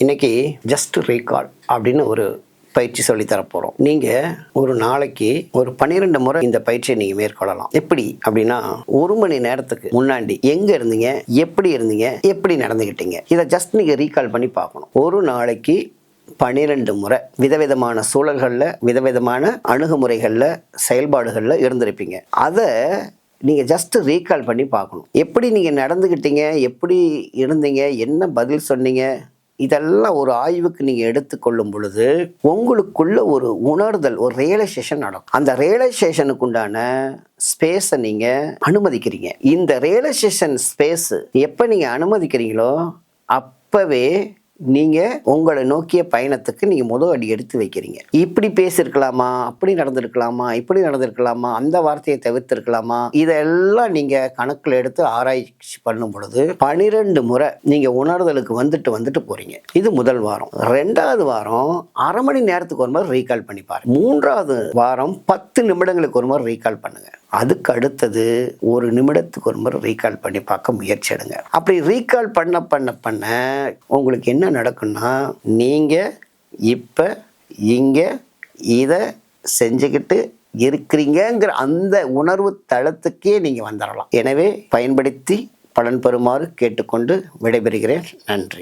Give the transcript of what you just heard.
இன்னைக்கு just recall அப்படின்னு ஒரு பயிற்சி சொல்லித்தர போகிறோம். நீங்கள் ஒரு நாளைக்கு ஒரு 12 முறை இந்த பயிற்சியை நீங்கள் மேற்கொள்ளலாம். எப்படி அப்படின்னா, 1 மணி நேரத்துக்கு முன்னாடி எங்கே இருந்தீங்க, எப்படி நடந்துக்கிட்டீங்க, இதை ஜஸ்ட் நீங்கள் ரீகால் பண்ணி பார்க்கணும். ஒரு நாளைக்கு 12 முறை விதவிதமான சூழல்களில், விதவிதமான அணுகுமுறைகளில், செயல்பாடுகளில் இருந்திருப்பீங்க. அதை நீங்கள் ஜஸ்ட்டு ரீகால் பண்ணி பார்க்கணும். எப்படி நீங்கள் நடந்துக்கிட்டீங்க, எப்படி இருந்தீங்க, என்ன பதில் சொன்னீங்க, இதெல்லாம் ஒரு ஆய்வுக்கு நீங்கள் எடுத்துக்கொள்ளும் பொழுது உங்களுக்குள்ள ஒரு உணர்தல், ஒரு ரியலைசேஷன் நடக்கும். அந்த ரியலைசேஷனுக்கு உண்டான ஸ்பேஸை நீங்கள் அனுமதிக்கிறீங்க. இந்த ரியலைசேஷன் ஸ்பேஸ் எப்போ நீங்கள் அனுமதிக்கிறீங்களோ அப்போவே நீங்கள் உங்களை நோக்கிய பயணத்துக்கு நீங்கள் முதல் அடி எடுத்து வைக்கிறீங்க. இப்படி பேசியிருக்கலாமா, அப்படி நடந்திருக்கலாமா, இப்படி நடந்திருக்கலாமா, அந்த வார்த்தையை தவிர்த்திருக்கலாமா, இதெல்லாம் நீங்கள் கணக்கில் எடுத்து ஆராய்ச்சி பண்ணும் பொழுது 12 முறை நீங்கள் உணர்தலுக்கு வந்துட்டு போகிறீங்க. இது முதல் வாரம். 2வது வாரம் அரை மணி நேரத்துக்கு ஒரு மாதிரி ரீகால் பண்ணி பாருங்க. 3வது வாரம் 10 நிமிடங்களுக்கு ஒரு மாதிரி ரீகால் பண்ணுங்க. அதுக்கு அடுத்தது 1 நிமிடத்துக்கு ஒரு முறை ரீகால் பண்ணி பார்க்க முயற்சி எடுங்க. அப்படி ரீகால் பண்ண உங்களுக்கு என்ன நடக்கும்னா, நீங்கள் இப்போ இங்கே இதை செஞ்சுக்கிட்டு இருக்கிறீங்கிற அந்த உணர்வு தளத்துக்கே நீங்கள் வந்துடலாம். எனவே பயன்படுத்தி பலன் பெறுமாறு கேட்டுக்கொண்டு விடைபெறுகிறேன். நன்றி.